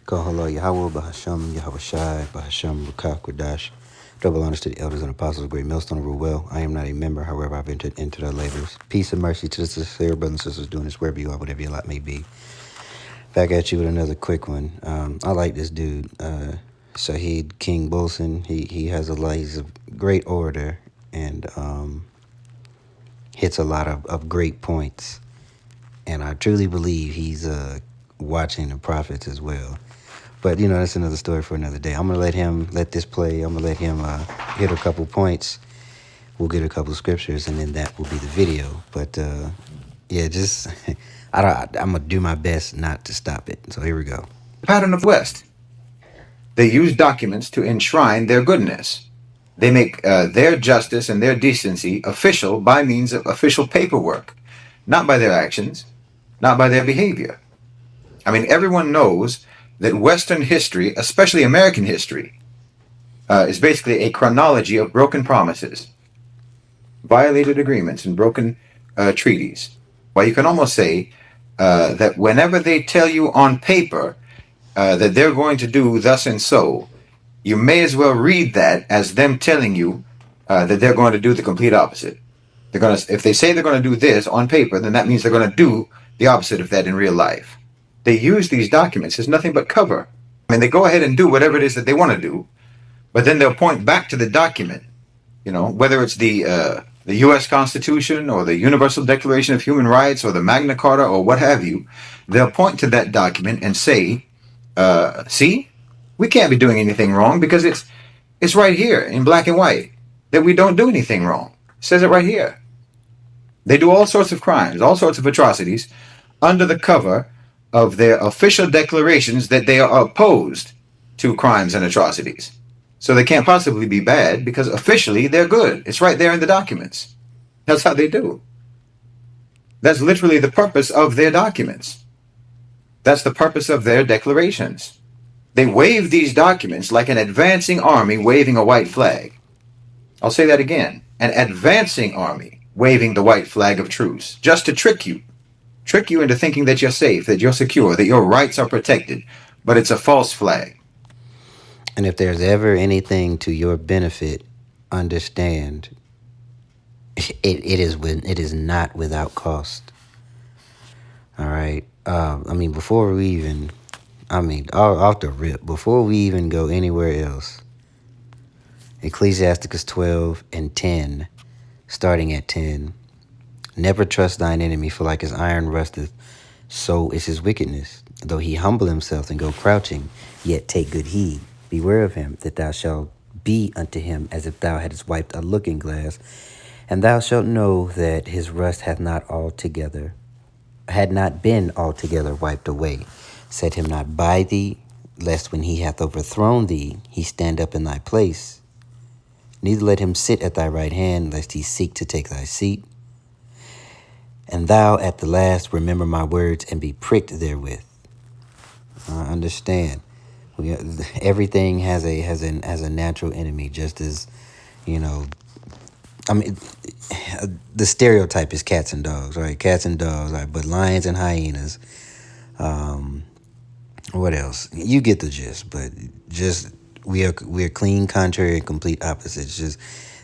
Kahalo Yahweh Bahasham Yahushai Bahasham Rukakwadash. Double honors to the elders and apostles of Great Millstone rule well. I am not a member, however, I've entered into their labors. Peace and mercy to the sincere brothers and sisters doing this wherever you are, whatever your lot may be. Back at you with another quick one. I like this dude, Shahid King Bolson. He has he's a great orator and hits a lot of great points. And I truly believe he's watching the prophets as well. But, that's another story for another day. I'm going to let this play. I'm going to let him hit a couple points. We'll get a couple of scriptures, and then that will be the video. But, just, I'm going to do my best not to stop it. So here we go. Pattern of the West. They use documents to enshrine their goodness. They make their justice and their decency official by means of official paperwork, not by their actions, not by their behavior. I mean, everyone knows that Western history, especially American history, is basically a chronology of broken promises, violated agreements, and broken treaties. Well, you can almost say that whenever they tell you on paper that they're going to do thus and so, you may as well read that as them telling you that they're going to do the complete opposite. If they say they're going to do this on paper, then that means they're going to do the opposite of that in real life. They use these documents as nothing but cover. I mean, they go ahead and do whatever it is that they want to do, but then they'll point back to the document, whether it's the U.S. Constitution or the Universal Declaration of Human Rights or the Magna Carta or what have you. They'll point to that document and say, see, we can't be doing anything wrong because it's right here in black and white that we don't do anything wrong. It says it right here. They do all sorts of crimes, all sorts of atrocities under the cover of their official declarations that they are opposed to crimes and atrocities. So they can't possibly be bad because officially they're good. It's right there in the documents. That's how they do. That's literally the purpose of their documents. That's the purpose of their declarations. They wave these documents like an advancing army waving a white flag. I'll say that again. An advancing army waving the white flag of truce, just to trick you into thinking that you're safe, that you're secure, that your rights are protected, but it's a false flag. And if there's ever anything to your benefit, understand it is not without cost. All right. Before we even, off the rip, before we even go anywhere else, Ecclesiasticus 12 and 10, starting at 10. Never trust thine enemy, for like as iron rusteth, so is his wickedness. Though he humble himself and go crouching, yet take good heed. Beware of him, that thou shalt be unto him as if thou hadst wiped a looking glass, and thou shalt know that his rust had not been altogether wiped away. Set him not by thee, lest when he hath overthrown thee, he stand up in thy place. Neither let him sit at thy right hand, lest he seek to take thy seat. And thou at the last remember my words and be pricked therewith. Understand, everything has a natural enemy, just as the stereotype is cats and dogs, right? Cats and dogs, right? But lions and hyenas. What else? You get the gist. But just we are clean, contrary, and complete opposites. Just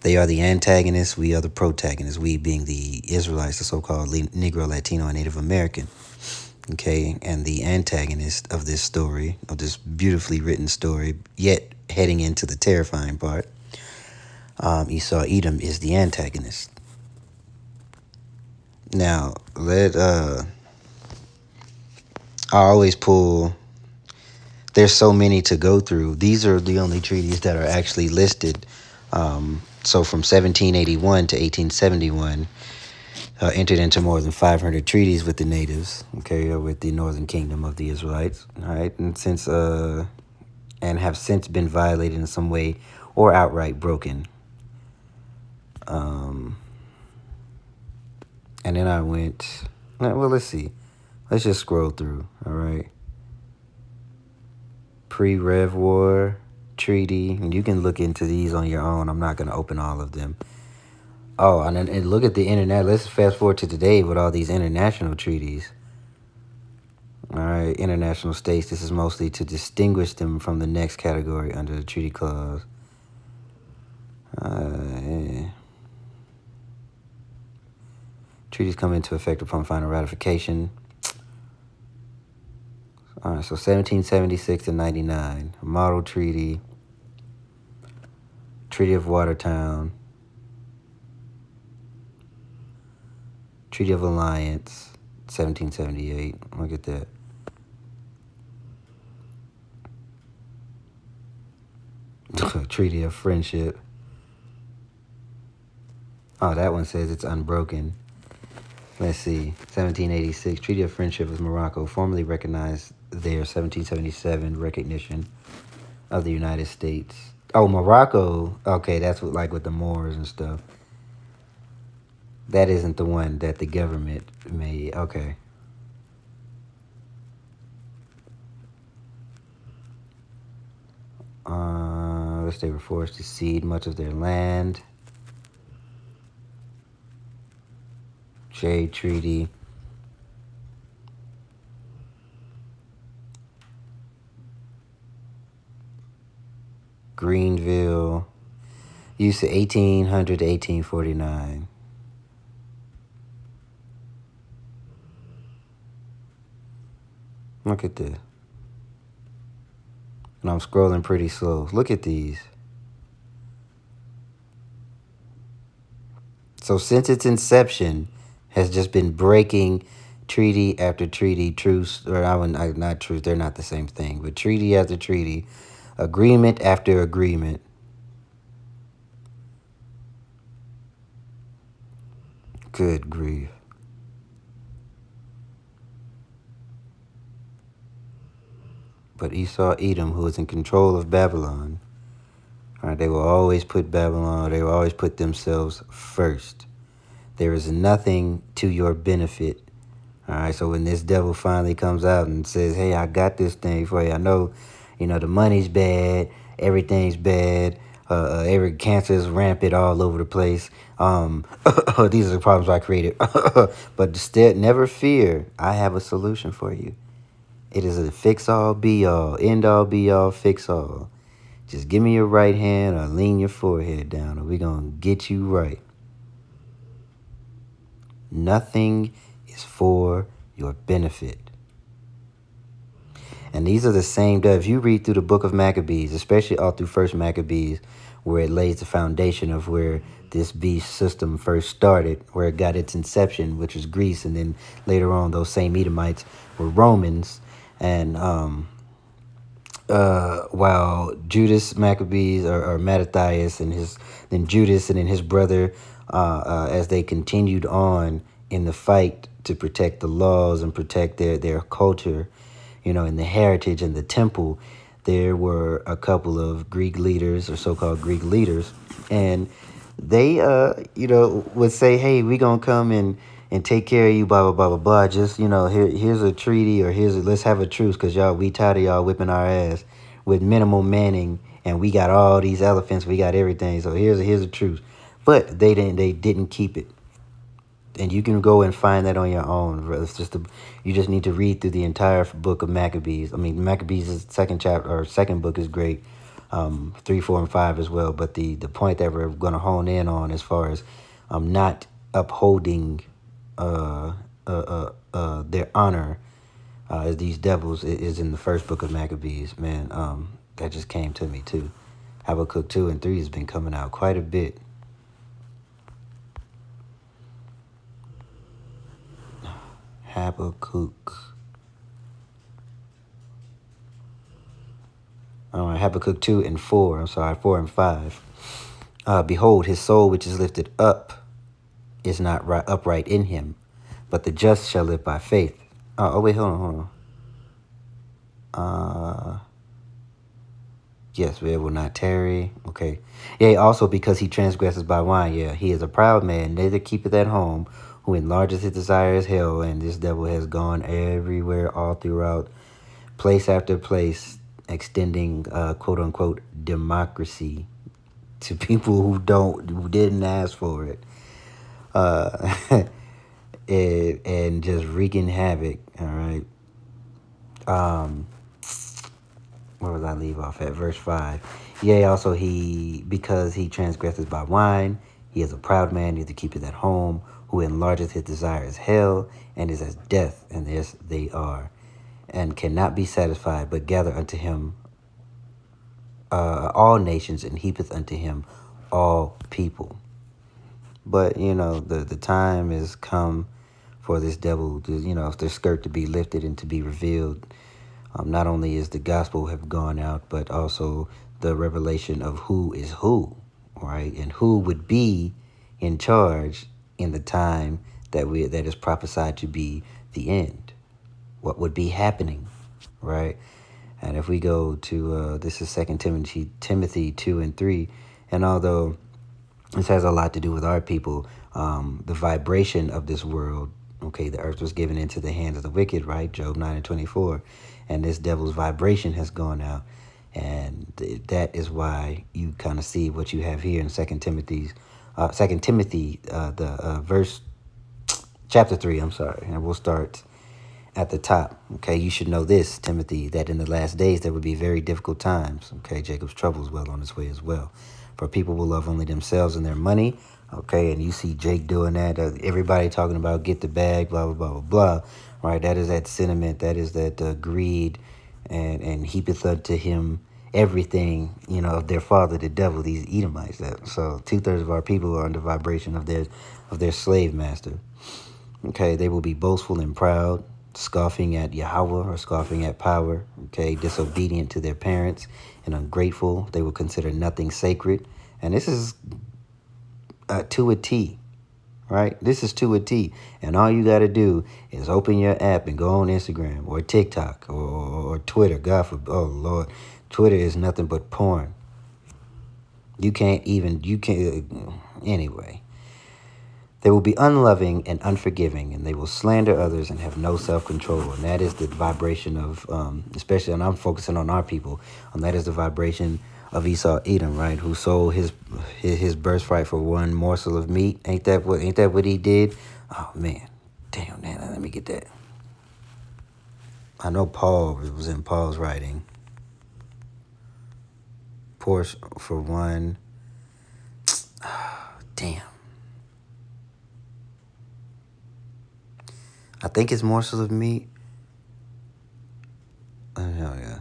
they are the antagonists. We are the protagonists. We being the Israelites, the so-called Negro, Latino, and Native American. Okay, and the antagonist of this story, of this beautifully written story, yet heading into the terrifying part. Esau Edom is the antagonist. Now, I always pull. There's so many to go through. These are the only treaties that are actually listed. So from 1781 to 1871, entered into more than 500 treaties with the natives, okay, or with the northern kingdom of the Israelites, all right, and have since been violated in some way or outright broken. And then I went, well, let's see. Let's just scroll through, all right. Pre-Rev War Treaty, and you can look into these on your own. I'm not going to open all of them. Oh, and look at the internet. Let's fast forward to today with all these international treaties. All right, international states. This is mostly to distinguish them from the next category under the treaty clause. Yeah. Treaties come into effect upon final ratification. All right, so 1776 and 99. Model Treaty. Treaty of Watertown. Treaty of Alliance. 1778. Look at that. Treaty of Friendship. Oh, that one says it's unbroken. Let's see. 1786. Treaty of Friendship with Morocco. Formally recognized their 1777 recognition of the United States. Oh, Morocco. Okay, that's what, like with the Moors and stuff. That isn't the one that the government made. Okay. They were forced to cede much of their land. Trade Treaty. Greenville. Used to 1800 to 1849. Look at this. And I'm scrolling pretty slow. Look at these. So since its inception, has just been breaking treaty after treaty, truce, or not truce, they're not the same thing, but treaty after treaty, agreement after agreement. Good grief. But Esau, Edom, who is in control of Babylon, all right, they will always put Babylon, they will always put themselves first. There is nothing to your benefit. All right, so when this devil finally comes out and says, hey, I got this thing for you. I know, the money's bad, everything's bad, every cancer is rampant all over the place. These are the problems I created. But still, never fear. I have a solution for you. It is a fix-all, be-all, end-all, be-all, fix-all. Just give me your right hand or lean your forehead down, and we're going to get you right. Nothing is for your benefit. And these are the same, if you read through the book of Maccabees, especially all through First Maccabees, where it lays the foundation of where this beast system first started, where it got its inception, which was Greece, and then later on those same Edomites were Romans. And while Judas Maccabees or Mattathias then Judas and then his brother, as they continued on in the fight to protect the laws and protect their culture, in the heritage and the temple, there were a couple of Greek leaders or so-called Greek leaders, and they, would say, hey, we gonna come and take care of you, blah, blah, blah, blah, blah. Just, here's a treaty, or let's have a truce, because we tired of y'all whipping our ass with minimal manning, and we got all these elephants, we got everything, so here's a truce. But they didn't keep it. And you can go and find that on your own. You just need to read through the entire book of Maccabees. I mean, Maccabees' second chapter or second book is great, 3, 4, and 5 as well. But the point that we're going to hone in on, as far as not upholding their honor as these devils, is in the first book of Maccabees. Man, that just came to me too. Habakkuk 2 and 3 has been coming out quite a bit. Habakkuk. Habakkuk 2 and 4. I'm sorry, 4 and 5. Behold, his soul which is lifted up is not upright in him, but the just shall live by faith. Wait, hold on. Yes, it will not tarry. Okay. Yea, also because he transgresses by wine. Yeah, he is a proud man, neither keepeth at home, who enlarges his desire as hell. And this devil has gone everywhere, all throughout, place after place, extending quote unquote democracy to people who didn't ask for it. And just wreaking havoc. All right. Um, where was I leave off at? Verse 5. Yea, also because he transgresseth by wine, he is a proud man, neither keepeth at home, who enlargeth his desire as hell, and is as death, and this they are, and cannot be satisfied, but gather unto him all nations, and heapeth unto him all people. But, the time is come for this devil to, their skirt to be lifted and to be revealed. Not only is the gospel have gone out, but also the revelation of who is who, right? And who would be in charge in the time that is prophesied to be the end. What would be happening, right? And if we go to this is Second Timothy 2:3, and although this has a lot to do with our people, the vibration of this world. Okay, the earth was given into the hands of the wicked, right? Job 9:24, and this devil's vibration has gone out, and that is why you kind of see what you have here in Second Timothy, the verse chapter 3. I'm sorry, and we'll start at the top. Okay, you should know this, Timothy, that in the last days there would be very difficult times. Okay, Jacob's trouble is well on its way as well. For people will love only themselves and their money. Okay, and you see Jake doing that. Everybody talking about get the bag, blah, blah, blah, blah, blah. Right, that is that sentiment. That is that greed, and heapeth unto him everything, of their father, the devil, these Edomites. So 2/3 of our people are under vibration of their slave master. Okay, they will be boastful and proud, scoffing at Yahweh or scoffing at power. Okay, disobedient to their parents and ungrateful. They will consider nothing sacred. And this is to a T, right? This is to a T. And all you got to do is open your app and go on Instagram or TikTok or Twitter. God forbid. Oh, Lord. Twitter is nothing but porn. Anyway. They will be unloving and unforgiving, and they will slander others and have no self-control. And that is the vibration of, especially, and I'm focusing on our people, that is the vibration of Esau Edom, right? Who sold his birthright for one morsel of meat. Ain't that what he did? Oh man, damn, man, let me get that. I know Paul was in Paul's writing. Poor for one. Damn. I think it's morsels of meat. Oh, yeah.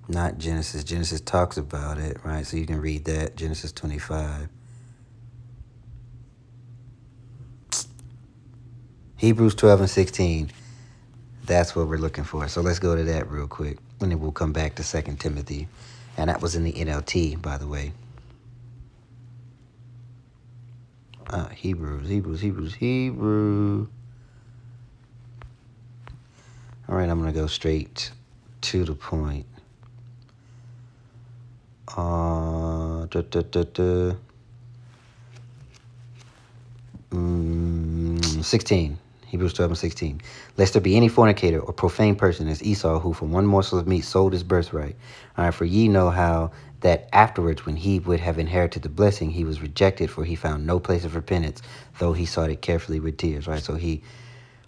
Not Genesis. Genesis talks about it, right? So you can read that. Genesis 25. Hebrews 12:16. That's what we're looking for. So let's go to that real quick. And then we'll come back to 2 Timothy. And that was in the NLT, by the way. Hebrews. All right, I'm going to go straight to the point. 16. Hebrews 12:16. Lest there be any fornicator or profane person as Esau, who from one morsel of meat sold his birthright. All right, for ye know how that afterwards, when he would have inherited the blessing, he was rejected, for he found no place of repentance, though he sought it carefully with tears. Right, so he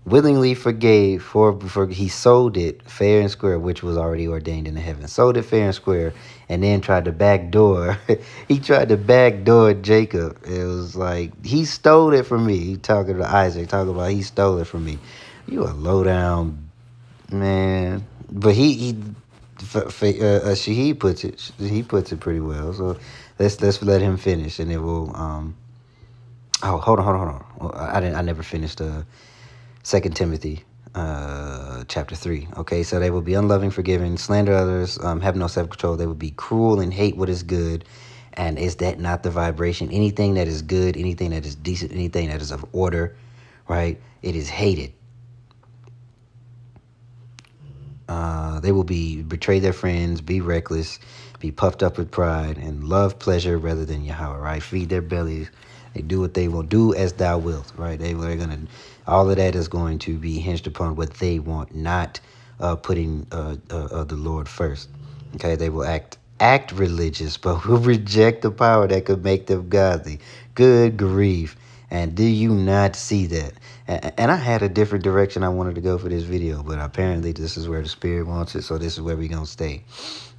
willingly forgave for he sold it fair and square, which was already ordained in the heavens. Sold it fair and square, and then tried to backdoor. He tried to backdoor Jacob. It was like he stole it from me. He talking to Isaac, talking about he stole it from me. You a low down man. But Shahid puts it pretty well. So let's let him finish, and it will. Oh, hold on. I never finished 2 Timothy chapter 3. Okay, so they will be unloving, forgiving, slander others, have no self-control. They will be cruel and hate what is good. And is that not the vibration? Anything that is good, anything that is decent, anything that is of order, right? It is hated. They will betray their friends, be reckless, be puffed up with pride, and love pleasure rather than Yahweh, right? Feed their bellies. They do what they will do as thou wilt, right? They're gonna. All of that is going to be hinged upon what they want, not putting the Lord first. Okay, they will act religious, but will reject the power that could make them godly. Good grief. And do you not see that? And I had a different direction I wanted to go for this video, but apparently this is where the spirit wants it, so this is where we're going to stay.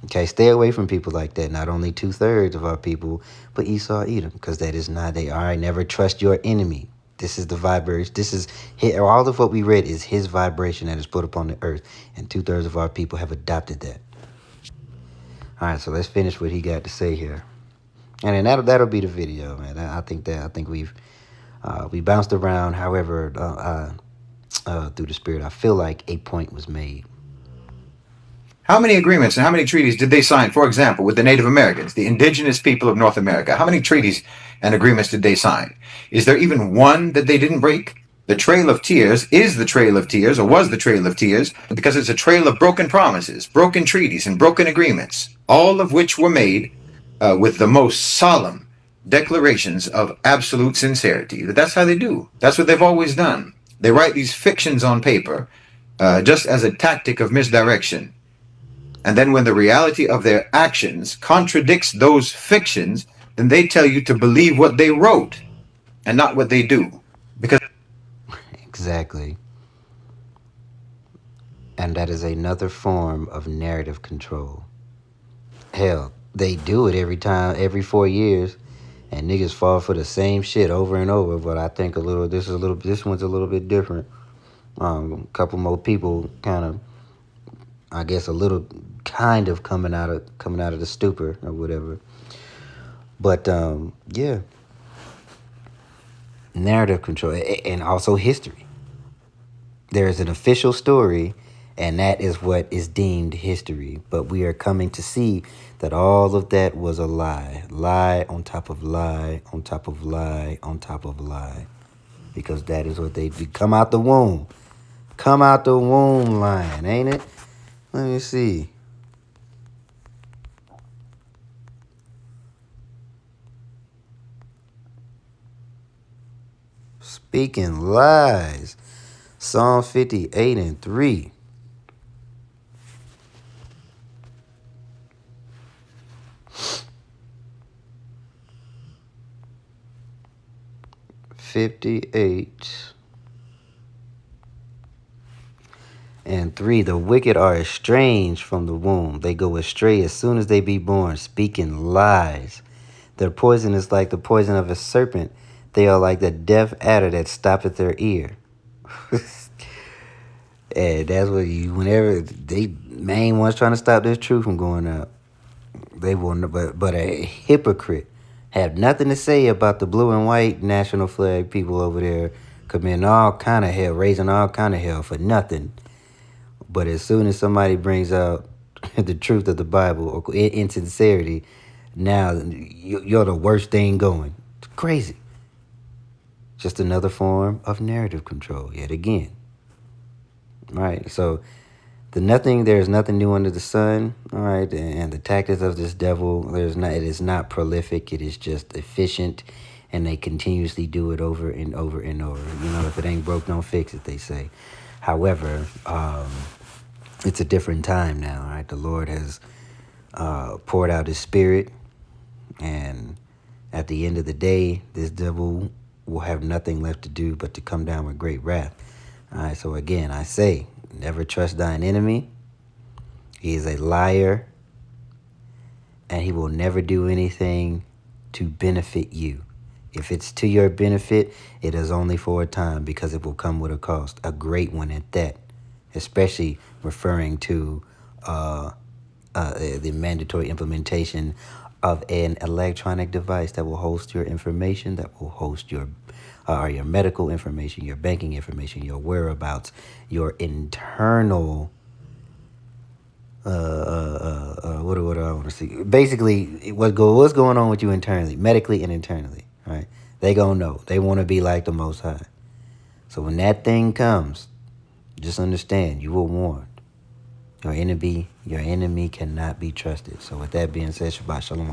Okay, stay away from people like that. Not only 2/3 of our people, but Esau, Edom, because that is not a, all right, never trust your enemy. This is the vibration. This is all of what we read is his vibration that is put upon the earth, and 2/3 of our people have adopted that. All right, so let's finish what he got to say here, and then that'll be the video, man. I think we bounced around. However, through the spirit, I feel like a point was made. How many agreements and how many treaties did they sign, for example, with the Native Americans, the indigenous people of North America? How many treaties and agreements did they sign? Is there even one that they didn't break? The Trail of Tears is the Trail of Tears, or was the Trail of Tears, because it's a trail of broken promises, broken treaties, and broken agreements, all of which were made with the most solemn declarations of absolute sincerity. That's how they do. That's what they've always done. They write these fictions on paper just as a tactic of misdirection. And then when the reality of their actions contradicts those fictions, then they tell you to believe what they wrote and not what they do. Because Exactly. And that is another form of narrative control. Hell, they do it every 4 years, and niggas fall for the same shit over and over. But I think this one's a little bit different. A couple more people kind of, I guess, a little kind of coming out of the stupor or whatever. But yeah, narrative control and also history. There is an official story, and that is what is deemed history. But we are coming to see that all of that was a lie. Lie on top of lie, on top of lie, on top of lie. Because that is what they do. Come out the womb. Come out the womb lying, ain't it? Let me see. Speaking lies. Psalm 58:3. (58:3). The wicked are estranged from the womb. They go astray as soon as they be born, speaking lies. Their poison is like the poison of a serpent. They are like the deaf adder that stoppeth their ear. And that's what whenever they main ones trying to stop this truth from going out, they will. But a hypocrite have nothing to say about the blue and white national flag people over there committing all kind of hell, raising all kind of hell for nothing. But as soon as somebody brings out the truth of the Bible or insincerity, now you're the worst thing going. It's crazy. Just another form of narrative control, yet again. Right, so there is nothing new under the sun. All right, and the tactics of this devil, it is not prolific. It is just efficient, and they continuously do it over and over and over. If it ain't broke, don't fix it, they say. However, it's a different time now. Right, the Lord has poured out His Spirit, and at the end of the day, this devil will have nothing left to do but to come down with great wrath. All right, so again, I say, never trust thine enemy. He is a liar, and he will never do anything to benefit you. If it's to your benefit, it is only for a time, because it will come with a cost, a great one at that, especially referring to the mandatory implementation of an electronic device that will host your information, that will host your medical information, your banking information, your whereabouts, your internal. What do I want to see? Basically, what's going on with you internally, medically and internally, right? They gonna know. They want to be like the Most High. So when that thing comes, just understand you were warned. Your enemy cannot be trusted. So with that being said, Shabbat Shalom.